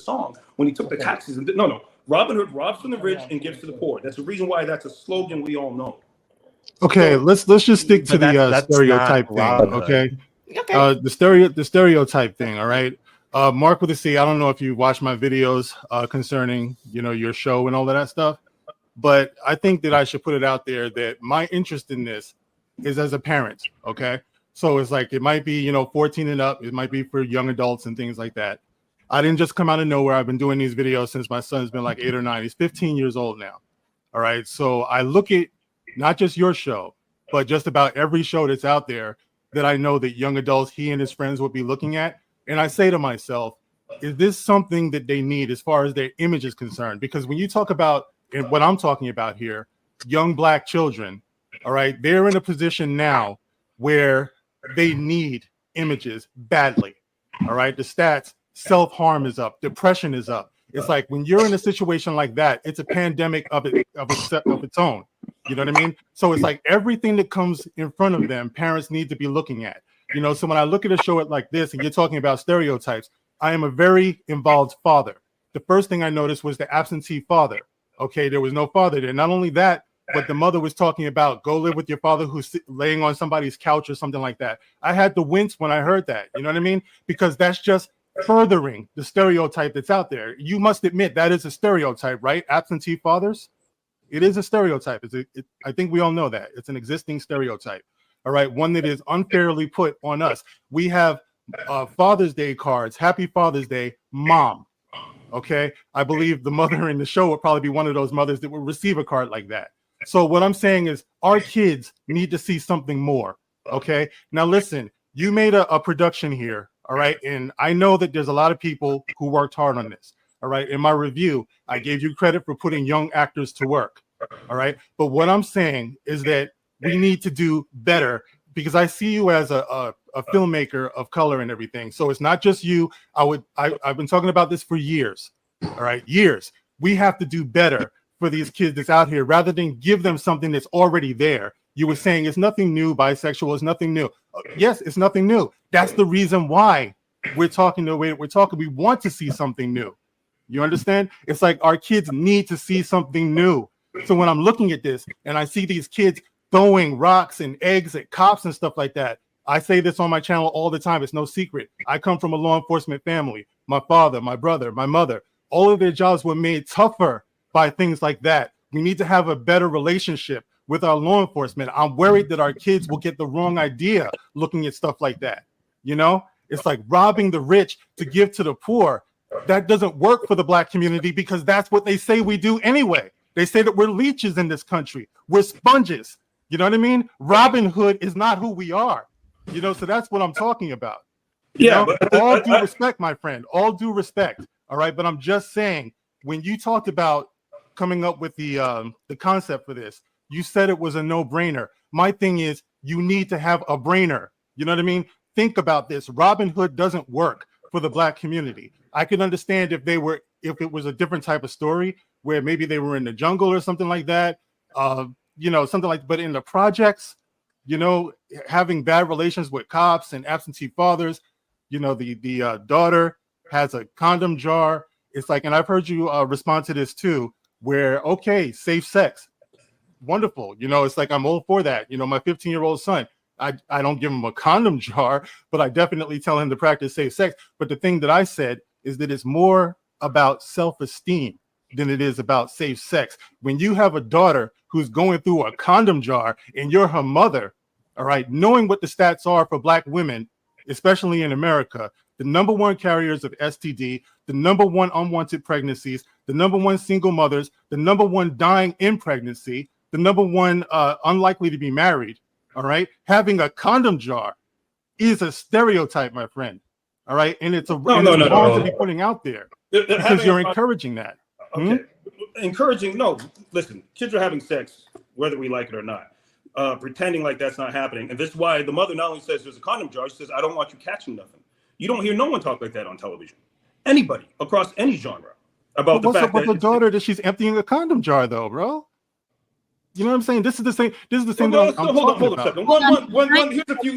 song when he took the taxes and no, Robin Hood robs from the rich and gives to the poor. That's the reason why that's a slogan we all know. Okay, So, let's just stick to the stereotype thing. Okay, the stereotype thing. All right, Mark with a C. I don't know if you watch my videos concerning your show and all of that stuff, but I think that I should put it out there that my interest in this is as a parent. Okay, so it's like it might be 14 and up. It might be for young adults and things like that. I didn't just come out of nowhere. I've been doing these videos since my son's been like 8 or 9. He's 15 years old now. All right, so I look at not just your show, but just about every show that's out there that I know that young adults, he and his friends would be looking at. And I say to myself, is this something that they need as far as their image is concerned? Because when you talk about, and what I'm talking about here, young Black children, all right, they're in a position now where they need images badly. All right, the stats, self-harm is up, depression is up. It's like when you're in a situation like that, it's a pandemic of its own. You know what I mean? So it's like everything that comes in front of them, parents need to be looking at. So when I look at a show like this and you're talking about stereotypes, I am a very involved father. The first thing I noticed was the absentee father. Okay, there was no father there. Not only that, but the mother was talking about go live with your father who's laying on somebody's couch or something like that. I had to wince when I heard that. You know what I mean? Because that's just furthering the stereotype that's out there. You must admit that is a stereotype, right? Absentee fathers. It is a stereotype. I think we all know that. It's an existing stereotype. All right. One that is unfairly put on us. We have Father's Day cards. Happy Father's Day, Mom. Okay. I believe the mother in the show would probably be one of those mothers that would receive a card like that. So what I'm saying is our kids need to see something more. Okay. Now, listen, you made a production here. All right. And I know that there's a lot of people who worked hard on this. All right. In my review, I gave you credit for putting young actors to work. All right. But what I'm saying is that we need to do better because I see you as a filmmaker of color and everything. So it's not just you. I've been talking about this for years. All right. Years. We have to do better for these kids that's out here rather than give them something that's already there. You were saying it's nothing new. Bisexual is nothing new. Yes, it's nothing new. That's the reason why we're talking the way that we're talking. We want to see something new. You understand? It's like our kids need to see something new. So when I'm looking at this and I see these kids throwing rocks and eggs at cops and stuff like that, I say this on my channel all the time. It's no secret. I come from a law enforcement family. My father, my brother, my mother, all of their jobs were made tougher by things like that. We need to have a better relationship with our law enforcement. I'm worried that our kids will get the wrong idea looking at stuff like that. It's like robbing the rich to give to the poor. That doesn't work for the Black community because that's what they say we do anyway. They say that we're leeches in this country. We're sponges. You know what I mean? Robin Hood is not who we are. So that's what I'm talking about. But all due respect, my friend, all due respect. All right. But I'm just saying, when you talked about coming up with the concept for this, you said it was a no-brainer. My thing is, you need to have a brainer. You know what I mean? Think about this. Robin Hood doesn't work for the Black community. I could understand if it was a different type of story where maybe they were in the jungle or something like that. Something like, but in the projects, having bad relations with cops and absentee fathers, the daughter has a condom jar. It's like, and I've heard you respond to this too, where, okay, safe sex. Wonderful. It's like, I'm all for that. My 15-year-old son, I don't give him a condom jar, but I definitely tell him to practice safe sex. But the thing that I said is that it's more about self-esteem than it is about safe sex. When you have a daughter who's going through a condom jar and you're her mother, all right, knowing what the stats are for Black women, especially in America, the #1 carriers of STD, the #1 unwanted pregnancies, the #1 single mothers, the #1 dying in pregnancy, the #1 unlikely to be married, all right, having a condom jar is a stereotype, my friend. All right. And it's wrong to be putting out there because you're encouraging that. Okay. Encouraging. No, listen, kids are having sex, whether we like it or not, pretending like that's not happening. And this is why the mother not only says there's a condom jar, she says, I don't want you catching nothing. You don't hear no one talk like that on television. Anybody across any genre about the fact that the daughter that she's emptying a condom jar, though, bro. You know what I'm saying? This is the same. This is the same. Hold on a second.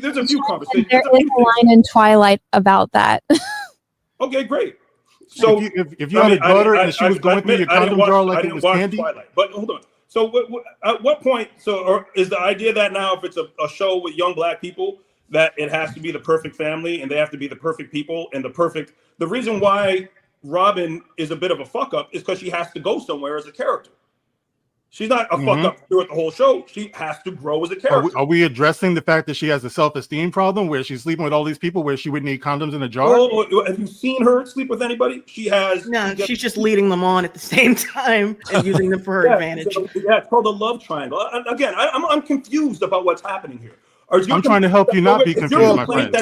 There's a few conversations. There is a line in Twilight about that. Okay, great. So if you had a daughter and she was going through your condom jar like it was candy. Twilight, but hold on. So at what point? Or is the idea that now if it's a show with young black people that it has to be the perfect family and they have to be the perfect people and the reason why Robin is a bit of a fuck up is because she has to go somewhere as a character. She's not a fuck up throughout the whole show. She has to grow as a character. Are we addressing the fact that she has a self-esteem problem where she's sleeping with all these people where she would need condoms in a jar? Oh, have you seen her sleep with anybody? She's just leading them on at the same time and using them for her advantage. So, it's called the love triangle. Again, I'm confused about what's happening here. I'm trying to help you not be confused, my friend.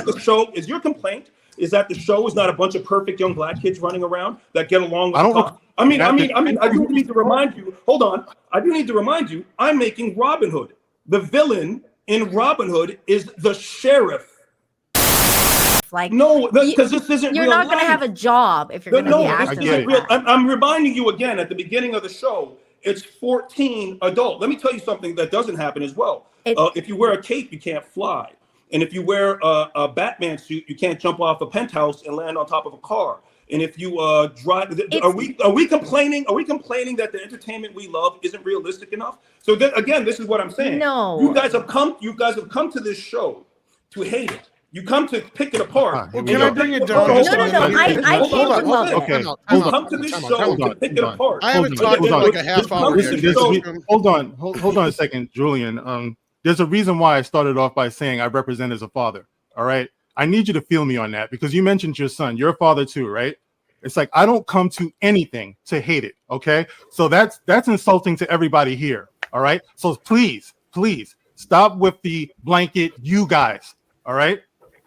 Your complaint is that the show is not a bunch of perfect young black kids running around that get along with I do need to remind you. Hold on. I do need to remind you. I'm making Robin Hood. The villain in Robin Hood is the sheriff. Like, no, because this isn't. You're not going to have a job if you're going to be asked. This isn't real. I'm reminding you again at the beginning of the show. It's 14 adult. Let me tell you something that doesn't happen as well. If you wear a cape, you can't fly. And if you wear a Batman suit, you can't jump off a penthouse and land on top of a car. And if you drive, are we complaining? Are we complaining that the entertainment we love isn't realistic enough? So again, this is what I'm saying. No, you guys have come to this show to hate it. You come to pick it apart. Well, can I bring it down? No. I can't love it. Okay, you come to this show to pick it apart. I haven't talked in like a half hour. Hold on a second, Julian. There's a reason why I started off by saying I represent as a father. All right. I need you to feel me on that because you mentioned your son. You're a father too, right? It's like I don't come to anything to hate it. Okay. So that's insulting to everybody here. All right. So please stop with the blanket, you guys. All right.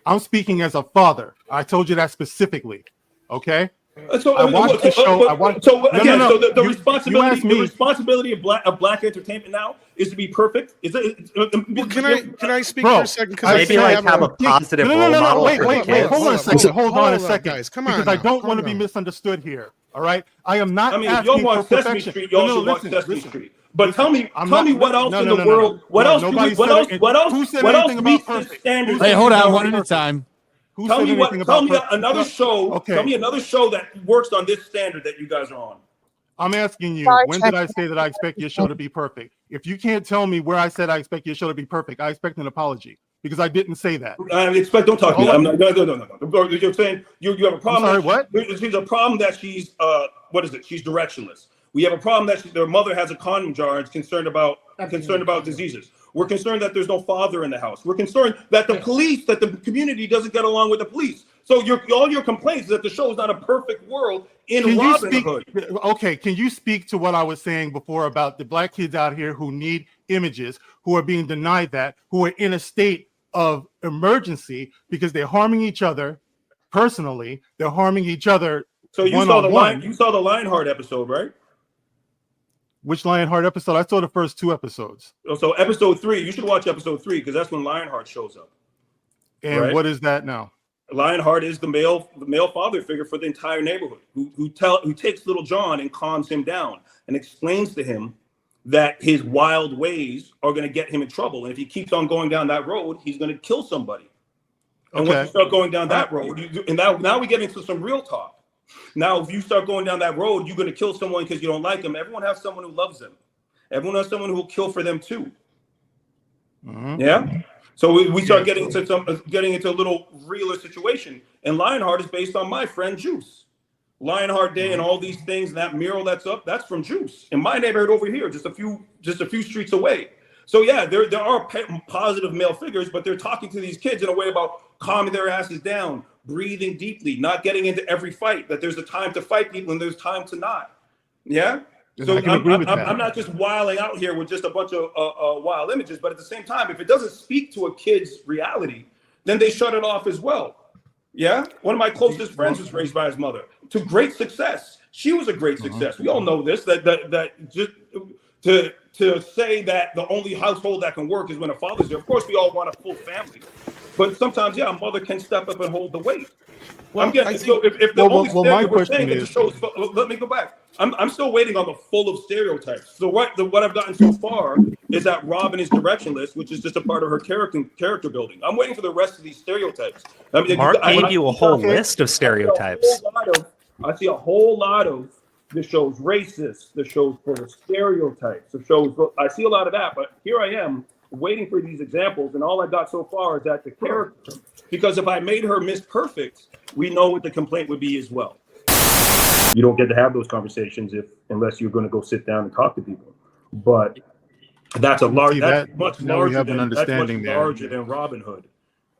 I'm speaking as a father. I told you that specifically. Okay. So I watched the show. The responsibility of black entertainment now is to be perfect. Can I speak for a second? Maybe have a positive role model. Wait. Hold on a second, guys. Come on, because I don't want to be misunderstood here. All right, I am not. If y'all want Sesame Street, y'all should watch Sesame Street. But tell me what else in the world? What else? What else meets the standards? Hey, hold on, one at a time. Tell me another show. Okay. Tell me another show that works on this standard that you guys are on. I'm asking you, when did I say that I expect your show to be perfect? If you can't tell me where I said I expect your show to be perfect, I expect an apology because I didn't say that. Don't talk to me. No. You're saying you have a problem. I'm sorry, what? There's a problem that she's what is it? She's directionless. We have a problem that their mother has a condom jar and is concerned about diseases. We're concerned that there's no father in the house. We're concerned that the community doesn't get along with the police. So all your complaints is that the show is not a perfect world in Robin Hood. Okay, can you speak to what I was saying before about the black kids out here who need images, who are being denied that, who are in a state of emergency because they're harming each other personally, they're harming each other. So you saw the Lionheart episode, right? Which Lionheart episode? I saw the first 2 episodes. So episode 3, you should watch episode 3 because that's when Lionheart shows up. And what is that now? Lionheart is the male father figure for the entire neighborhood who takes little John and calms him down and explains to him that his wild ways are going to get him in trouble. And if he keeps on going down that road, he's going to kill somebody. And once you start going down that road, now we get into some real talk. Now, if you start going down that road, you're going to kill someone because you don't like them. Everyone has someone who loves them. Everyone has someone who will kill for them too. Mm-hmm. Yeah. So we start getting into a little realer situation. And Lionheart is based on my friend Juice. Lionheart Day and all these things, that mural that's up, that's from Juice in my neighborhood over here, just a few streets away. So yeah, there are positive male figures, but they're talking to these kids in a way about calming their asses down, breathing deeply, not getting into every fight, that there's a time to fight people and there's time to not. Yeah. So I'm not just wilding out here with just a bunch of wild images, but at the same time, if it doesn't speak to a kid's reality, then they shut it off as well. Yeah. One of my closest friends was raised by his mother to great success. She was a great success. We all know this, that just to say that the only household that can work is when a father's there. Of course, we all want a full family, but sometimes, a mother can step up and hold the weight. Well, let me go back. I'm still waiting on the full of stereotypes. So what I've gotten so far is that Robin is directionless, which is just a part of her character building. I'm waiting for the rest of these stereotypes. Mark gave you a whole list of stereotypes. I see a whole lot of the show's racist, the show's full of stereotypes, the show's. I see a lot of that, but here I am waiting for these examples, and all I got so far is that the character. Because if I made her Miss Perfect, we know what the complaint would be as well. You don't get to have those conversations unless you're going to go sit down and talk to people. But that's much larger than Robin Hood.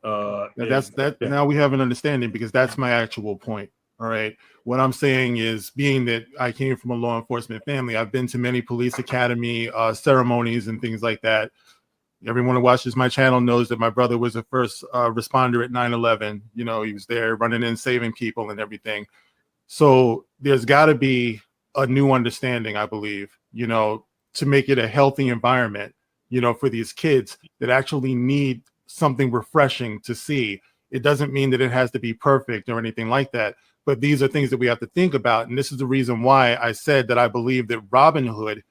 Now we have an understanding, because that's my actual point. All right. What I'm saying is, being that I came from a law enforcement family, I've been to many police academy ceremonies and things like that. Everyone who watches my channel knows that my brother was the first responder at 9/11. You know, he was there running in, saving people and everything. So there's got to be a new understanding, I believe, you know, to make it a healthy environment, you know, for these kids that actually need something refreshing to see. It doesn't mean that it has to be perfect or anything like that, but these are things that we have to think about. And this is the reason why I said that I believe that Robin Hood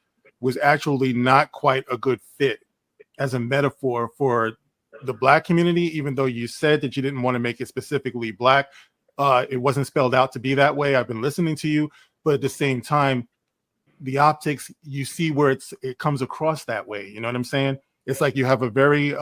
was actually not quite a good fit as a metaphor for the Black community, even though you said that you didn't want to make it specifically Black. It wasn't spelled out to be that way. I've been listening to you, but at the same time, the optics, you see where it comes across that way. You know what I'm saying? It's like you have a very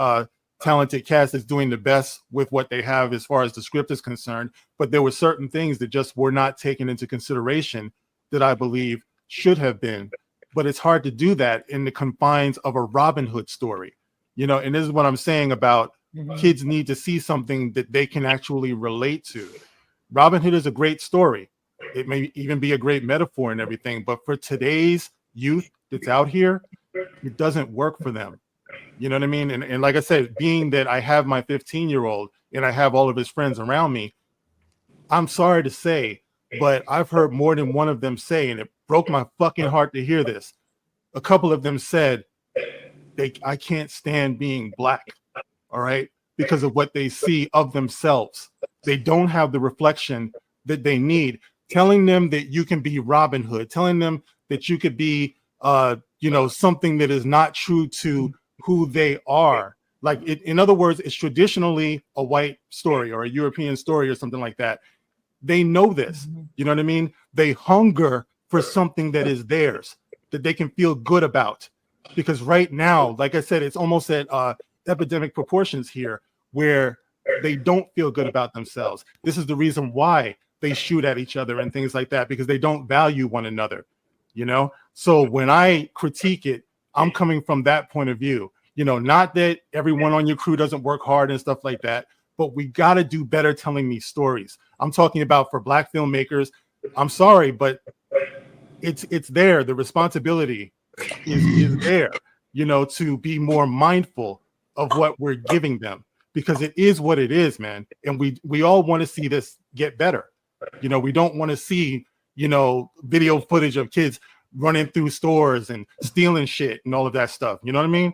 talented cast that's doing the best with what they have as far as the script is concerned, but there were certain things that just were not taken into consideration that I believe should have been. But it's hard to do that in the confines of a Robin Hood story, you know. And this is what I'm saying about kids need to see something that they can actually relate to. Robin Hood is a great story. It may even be a great metaphor and everything, but for today's youth that's out here, it doesn't work for them. You know what I mean? And like I said, being that I have my 15-year-old and I have all of his friends around me, I'm sorry to say, but I've heard more than one of them say, and it broke my fucking heart to hear this. A couple of them said, I can't stand being Black, all right, because of what they see of themselves. They don't have the reflection that they need. Telling them that you can be Robin Hood, telling them that you could be, you know, something that is not true to who they are. Like, in other words, it's traditionally a white story or a European story or something like that. They know this. You know what I mean? They hunger for something that is theirs, that they can feel good about. Because right now, like I said, it's almost at epidemic proportions here, where they don't feel good about themselves. This is the reason why they shoot at each other and things like that, because they don't value one another, you know? So when I critique it, I'm coming from that point of view. You know, not that everyone on your crew doesn't work hard and stuff like that, but we got to do better telling these stories. I'm talking about for Black filmmakers. I'm sorry, but it's there. The responsibility is there, you know, to be more mindful of what we're giving them, because it is what it is, man. And we all want to see this get better. You know, we don't want to see, you know, video footage of kids running through stores and stealing shit and all of that stuff. You know what I mean?